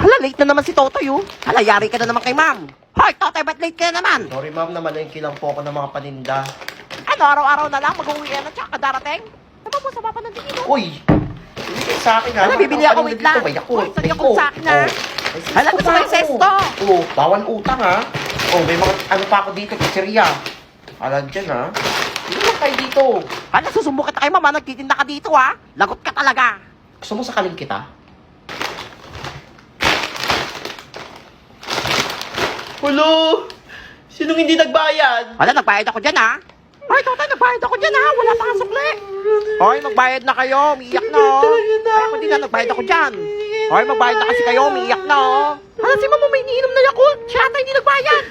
Hala, late na naman si Totoy, oh. Hala, yari ka na naman kay ma'am. Hoy, Totoy, ba't late ka na naman? Sorry ma'am, namalengke lang po ako ng mga paninda. Ano, araw-araw na lang mag-uwi na tsaka kadarating? Diba mo, sa papa ng tingin, oh? Uy! Hindi kayo sa akin ha. Hala, bibili ako, wait lang. May Yakult. Uy, sorry ako sa akin, ha. Hala, gusto ko yung sesto. Oo, bawal utang ha. Oh, may mga ano pa ako dito, pizzeria. Alam dyan ha. Hindi lang kayo dito. Hala, susumbo kita kay mama, nagtitinda ka dito, ha. Lagot ka talaga. Gusto mo sakaling kita? Hulo! Sinong hindi nagbayad? Hala, nagbayad ako dyan, ha. Hoy, Totoy, nagbayad ako dyan, ha. Wala pa nga sukli. Hoy, magbayad na kayo. Umiiyak na, oh. Ay, ako din na, nagbayad ako dyan. Hoy, magbayad na kasi kayo. Umiiyak na, oh. Hala, si mama may iniinom na Yakult. Siya ata hindi nagbayad.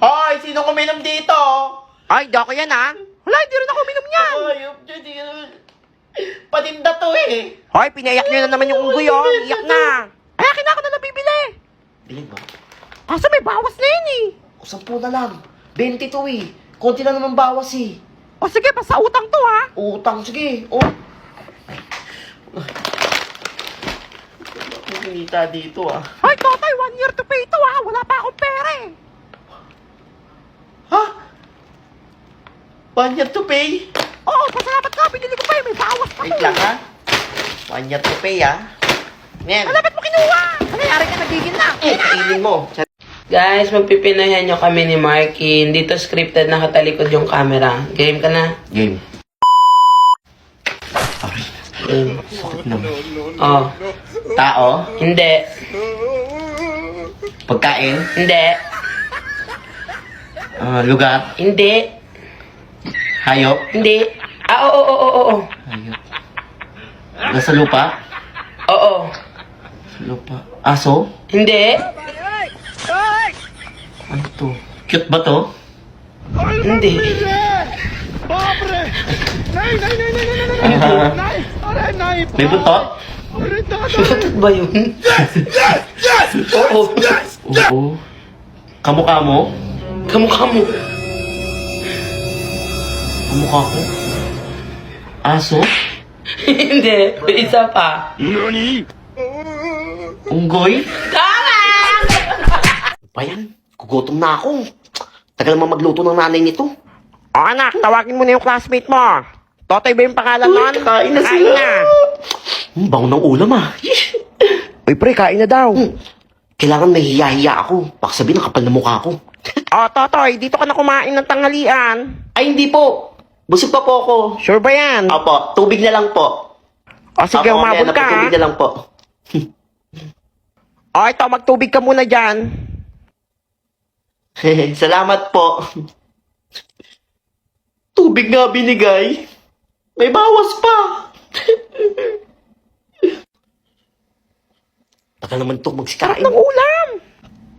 Hoy! Sino kuminom dito? Ay, di ako yan, ha. Wala, hindi rin ako uminom yan. Ayop dyan, di patinda to eh. Hoy, pinaiyak nyo na naman yung unggoy, oh. Iyak na. Ay, akin na ako na nabibili. Bilhin mo. Kaso may bawas na yun, eh. O, 10 na lang. 20 to eh. Konti lang naman bawas eh. O sige, pa sa utang to, ha. Utang, sige. Oh. Wala kinita dito ah. Hoy, Totoy, 1 year to pay to, ha. Wala pa akong pera, eh. Ha? 1 year to pay? Oo, pasalamat ka. Binili ko pa, eh. May bawas pa Wait to. lang ha. 1 year to pay ah. Ngayon. Hala, ba't mo kinuha? Nangyari ka, nagigil na. Kainin mo. Guys, magpipinayan nyo kami ni Marky. Dito scripted, nakatalikod yung camera. Game ka na? Game. Game. Sakit naman. Oh. Tao? Hindi. Pagkain? Hindi. Lugar? Hindi. Hayop? Hindi. Ah, oo. Hayop. Nasa lupa? Oo. Sa lupa. Aso? Hindi. Ano to? Cute ba to? Hindi. May buntot? Bakit ba yun? Oo. Oo. Kamukha mo? Kamukha mo. Kamukha ko? Aso? Hindi. May isa pa. Unggoy? Tama! Pa yan? Gugutom na ako. Tagal naman magluto ng nanay nito. O anak, tawagin mo na yung classmate mo. Totoy ba yung pangalan nun? Kain na Kain sila. na. Bango ng ulam ah. Uy, pre, kain na daw. Kailangan may hiya-hiya ako. Baka sabihin ang kapal na mukha ko. O, Totoy, dito ka na kumain ng tanghalian. Ay, hindi po. Busog pa po ako. Sure ba yan? Opo, tubig na lang po. O, sige, Opo, umabot mamaya na po, ka, ha? tubig na lang po. O, ito, magtubig ka muna dyan. Salamat po. Tubig nga binigay. May bawas pa. Tagal naman ito Sarap magsikain. ng ulam.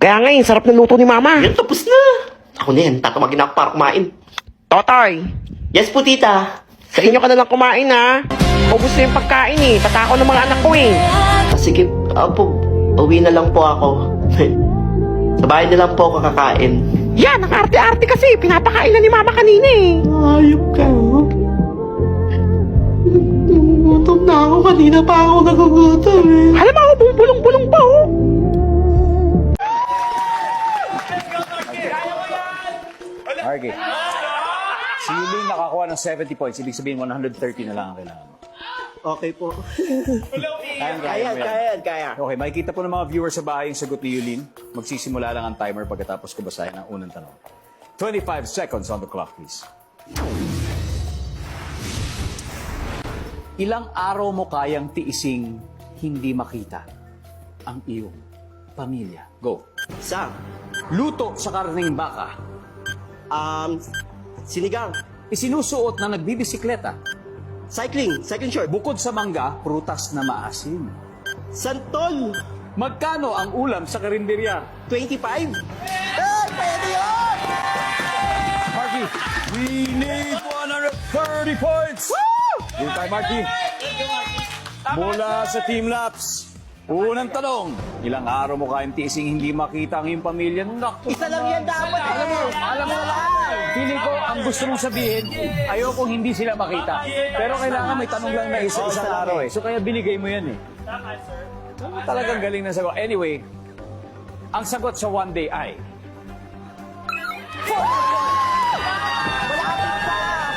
Kaya ngayon, sarap ng luto ni Mama. Yan, tapos na. Ako na yan, tatamagin ako para kumain. Totoy, Yes po, tita. sa inyo ka na lang kumain, ha? Ubus na yung pagkain, eh. Tatako ng mga anak ko, eh. Sige, po, uwi na lang po ako. Sa bahay na lang po ako kakain. Yan, ang arte-arte kasi. Pinapakain na ni Mama kanina, eh. Ayop ka. Gutom na ako. Kanina pa ako nagugutom eh. Alam mo, bumubulong-bulong pa, oh. Marky. Si Yulin nakakuha ng 70 points. Ibig sabihin, 130 na lang ang kailangan mo. Okay po. Kaya. Okay, makikita po ng mga viewers sa bahay yung sagot ni Yulin. Magsisimula lang ang timer pagkatapos ko basahin ang unang tanong. 25 seconds on the clock, please. Ilang araw mo kayang tiising hindi makita ang iyong pamilya? Go. Isa. Luto sa karning baka. Sinigang. Isinusuot na nagbibisikleta. Cycling short. Bukod sa mangga, prutas na maasim. Santol. Magkano ang ulam sa karinderya? 25. Marky, we need 130 points! Woo! Tayo, Marky. Mula sa Team Laps. Unang tanong, ilang araw mo kayang tiising hindi makita ang iyong pamilya? Naku, Isa lang yan dapat. alam mo, feeling ko, ang gusto mong sabihin, ayokong hindi sila makita. Pero kailangan may tanong lang na isang araw eh. So kaya binigay mo yan eh. Talagang galing na sagot. Anyway, ang sagot sa one day ay...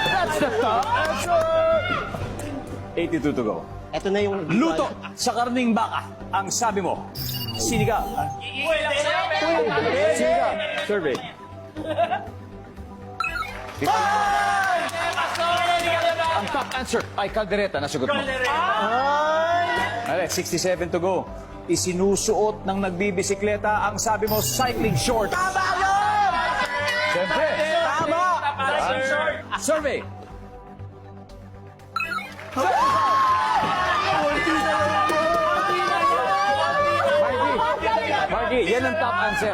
That's the top answer! 82 to go. Ito na yung... Luto sa karning baka. Ang sabi mo, sinigang. Sinigang. Survey. Ang top answer ay kaldereta na sagot mo. Alright, 67 to go. Isinusuot ng nagbibisikleta ang sabi mo, cycling short. Tama yun! Siyempre. Tama! Survey. Marky, yan ang top answer.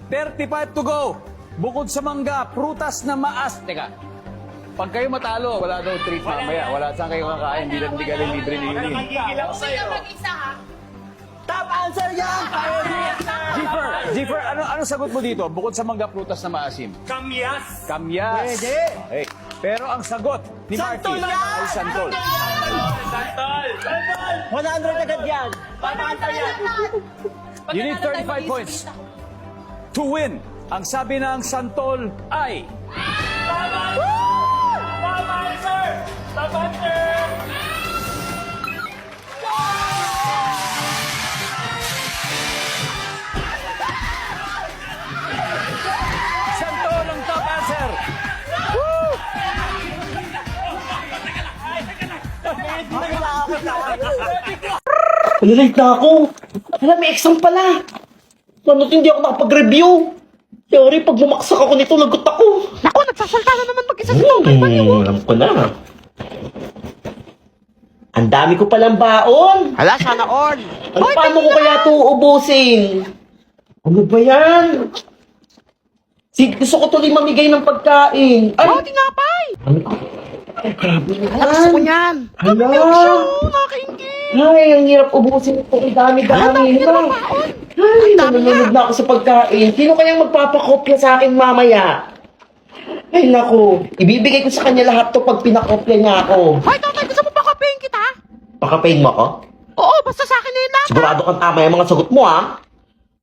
35 to go. Bukod sa mangga, prutas na maas. Teka, pag kayo matalo, wala daw treat mamaya. Wala saan kayo kakain. Hindi ka rin libre ni Yulin. Top answer yan! Zipper, ano sagot mo dito? Bukod sa mangga, prutas na maasim. Kamyas. Pwede. Okay. Pero ang sagot ni Marky Santol yan! ay santol. 100 agad yan. You need 35 points to win. Ang sabi ng santol ay... Santol ang top answer. Nalilate na ako. Alam, may exam pala. Ano, hindi ako nakapag-review. Sorry, pag bumaksak ako nito, lagot ako. Naku, nagsasalta na naman mag-isa si Totoy. Alam ko na. Ang dami ko palang baon. Hala, sana all. Ano, paano ko kaya ito uubusin? Ano ba yan? Gusto ko tuloy mamigay ng pagkain. Ay, Oh, tinapay. ano ko? Ay, grabe Hala, gusto ko naman. niyan. Hala. Nakakaingin. Ay, ang hirap ubusin ito. Ang dami-dami. Hala, baon. Ay, dami nanonood na ako sa pagkain. Sino kayang magpapakopya sa akin mamaya? Ay, naku. Ibibigay ko sa kanya lahat to pag pinakopya niya ako. Hoy, Totoy, gusto mo ba kapehin kita? Pakapain mo ako? Oo, basta sa akin na yun lahat. Sigurado kang tama yung mga sagot mo, ha?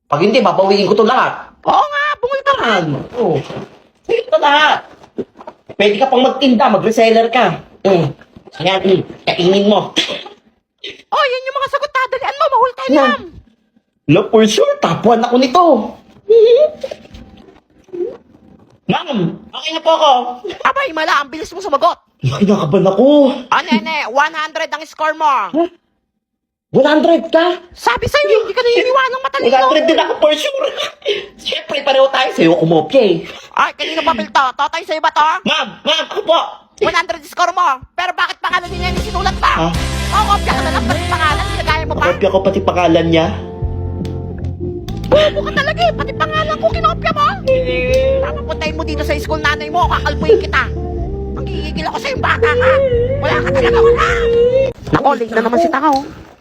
Pag hindi, babawiin ko to lahat. Oo nga, bungol ka rin. Oo. Sige ito lahat. Pwede ka pang magtinda, mag-reseller ka. Ayan, kainin mo. Oh, yan yung mga sagot. Tadalian mo, mahul tayo Na. lang. Look, for sure, top 1 ako nito. Ma'am, okay na po ako. Abay, mala, ang bilis mo sumagot. Kinakabahan ako. Ah, nene, 100 ang score mo. 100 ka? Sabi sa'yo, hindi ka naniniwanang matalino. 100 din ako for sure. Siyempre, pareho tayo sa'yo kumopya eh. Ay, kanino pa to? Totoy, sa'yo ba to? Ma'am, ako po. 100 score mo. Pero bakit pangalan niya yung sinulat pa? Ha? Oo, kopya ka na lang pati pangalan. Ginagaya mo pa. Kopya ko pati pangalan niya. Bobo ka talaga eh. Pati pangalan ko kinopya mo. Papapuntahin mo dito sa school nanay mo. Kakalpuin kita. Ang gigigil ako sa'yo, bata ka. Wala ka talaga, wala. Nako, late na naman si Tao.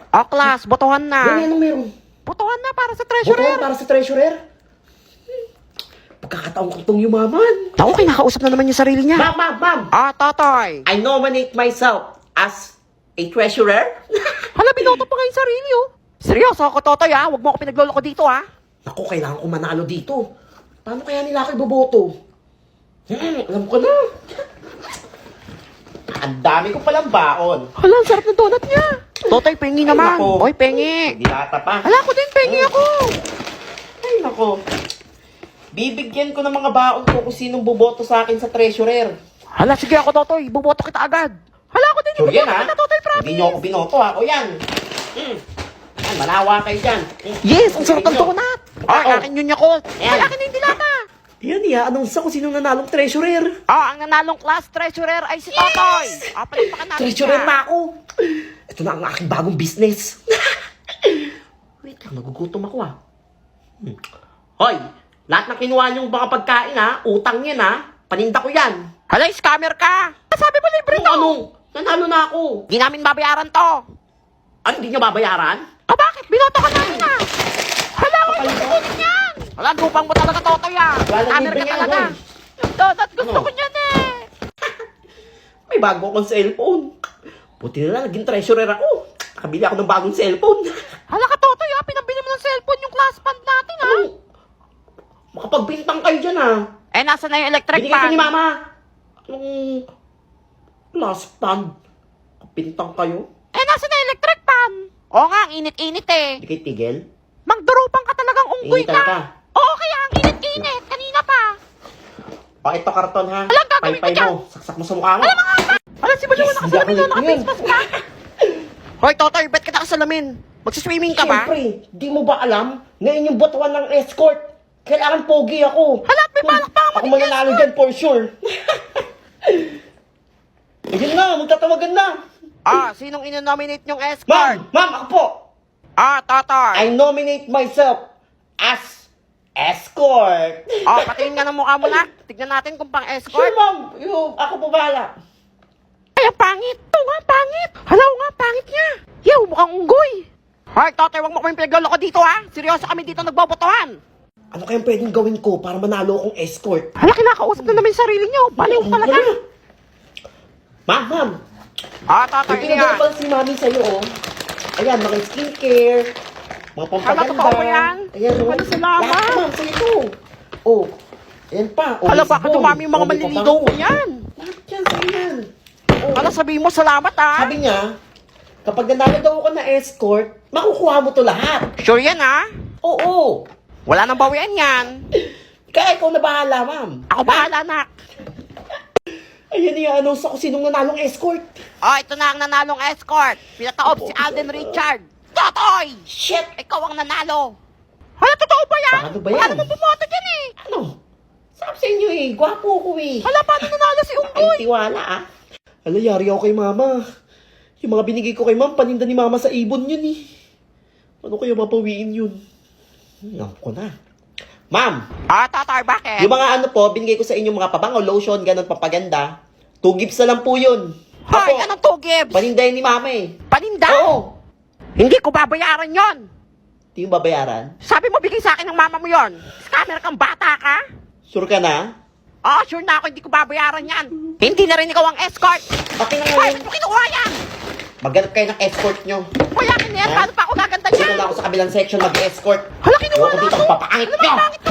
O, class, botohan na. Anong meron? Botohan na para sa Botohan treasurer. para sa treasurer? Pagkakataon ko itong yumaman. Tao, kinakausap na naman yung sarili niya. Ma'am. Ah, Totoy. I nominate myself as a treasurer. Hala, binoto pa nga yung sarili, oh. Seryoso ako, Totoy, ha? Huwag mo ako pinagloloko dito, ha? Naku, kailangan ko manalo dito. Paano kaya nila ako iboboto? Alam ko na. Ang dami ko palang baon. Hala, ang sarap ng donut niya. Totoy, pengi naman. Nako. Oy, pengi. Dilata pa. Hala, ako din, pengi ako. Ay, nako. Bibigyan ko ng mga baon ko kung sinong boboto sa akin sa treasurer. Hala, sige ako, Totoy. Buboto kita agad. Hala, ako din, So yan ibuboto ha. kita, Totoy, promise. Hindi niyo ako binoto ha. O yan. Yan, manawa kayo dyan. Yes, ang sarap ng donut. Ay, Oo. akin yun ako. Ay, Ayan. akin yung dilata. Yan, i-announce ko sinong nanalong treasurer. Ah, ang nanalong class treasurer ay si Totoy. Ah, palipakan natin Treasurer siya. na ako. Ito na ang aking bagong business. Wait lang, nagugutom ako ah. Hoy, lahat ng kinuha niyong baka pagkain ha, utang yan ha, paninda ko yan. Hala, scammer ka. Sabi mo libre to. Anong? Nanalo na ako. Di namin babayaran to. Ano, hindi niyo babayaran? Ah, bakit? Binoto ka namin ah. Hala, ako yung sagutin yan. Hala, lupang mo talaga, Totoy ah. Wala Scammer libre ka yan, talaga. boy. Donut, gusto Ano? ko niyan eh. May bago akong cellphone. Buti na lang, naging treasurer ako. Nakabili ako ng bagong cellphone. Hala, pagbintang kayo dyan ah. Eh, nasa na yung electric Binigay ko pan? ni Mama. Anong last pan? Bintang kayo? Eh, nasa na yung electric pan? Oo nga, ang init-init eh. Hindi kayo tigil? Magdurupang ka talagang unggoy Initan ka. Oo, kaya ang init-init. Kanina pa. O, ito karton ha. Alam, gagawin ko Paypay dyan. mo. Saksak mo sa mukha mo. Alam, si Baliw Yes, nakasalamin hindi na, ako naka-face mask pa. Hoy, Totoy, bet kita kasalamin. Magsiswimming ka ba? Siyempre, di mo ba alam? Ngayon yung botuan ng escort. Kailangan pogi ako. Hala, may balak pa ako Ako mananalo dyan for sure. Ayun na, magtatawagan na. Ah, sinong inonominate yung escort? Ma'am, ako po. Ah, Totoy. I nominate myself as escort. Oh, patingin nga ng mukha mo na. Tignan natin kung pang Sure, escort. ma'am. Ako po bahala. Ay, ang pangit. Ito nga, pangit. Halaw nga, pangit niya. Yaw, mukhang unggoy. Hoy, Totoy, wag mo kaming pinagloloko dito, ha? Seryoso kami dito nagbobotohan. Ano kayang pwedeng gawin ko para manalo akong escort? Hala, kinakausap na namin yung sarili niyo. Baliw talaga. Ma'am. Ah, Totoy, May pinagawa ingat. pala si mami sa'yo, oh. Ayan, mga skincare, mga pampaganda. Hala, totoo ba yan? Ayan, oh. Hala, salamat. Lahat, ma'am, sa'yo to. Oh, ayan pa. Oh, Hala, Miss baka Bong. dumami yung mga Oh, may maliligaw ko pabango. yan. Lahat yan, sa'yo yan. Oh. Hala, sabihin mo salamat, ha? Sabi niya, kapag nanalo daw ako na escort, makukuha mo to lahat. Sure yan, ha? Oo. Wala nang bawian yan. Kaya ikaw na bahala, ma'am. Ako bahala, nak. Ayan i-announce ako sinong nanalong escort. Oh, ito na ang nanalong escort. Pinataob si Alden Richard. Totoy! Shit! Ikaw ang nanalo. Hala, totoo ba yan? Paano ba Wala yan? namang bumoto dyan eh. Ano? Sabi sa inyo eh, gwapo ko eh. Hala, paano nanalo si Unggoy? Ay, tiwala ah. Hala, yari ako kay mama. Yung mga binigay ko kay ma'am, paninda ni mama sa ibon yun eh. Ano kaya mapawiin yun? Alam ko na. Ma'am, Ah, Totoy, bakit? yung mga ano po, binigay ko sa inyo mga pabango, lotion, ganun, papaganda. 2 gifts na lang po yun. Hoy, Opo, anong 2 gives? panindahin ni mama eh. Paninda? Oo. Hindi ko babayaran yon. Di yung babayaran? Sabi mo, bigay sa akin ng mama mo yon. Scammer kang bata ka? Sure ka na? Oh, sure na ako, hindi ko babayaran yan. Hindi na rin ikaw ang escort. Okay na Hoy, ngayon. saan mo kinuha yan? Maghanap kayo ng escort nyo. Kuya, akin na yan. Ha? Paano pa ako gaganda Dito dyan? na ako sa kabilang section mag-escort. Hala, kinuha Ayoko na dito, ako. papangit Ano nyo. ba, pangit to?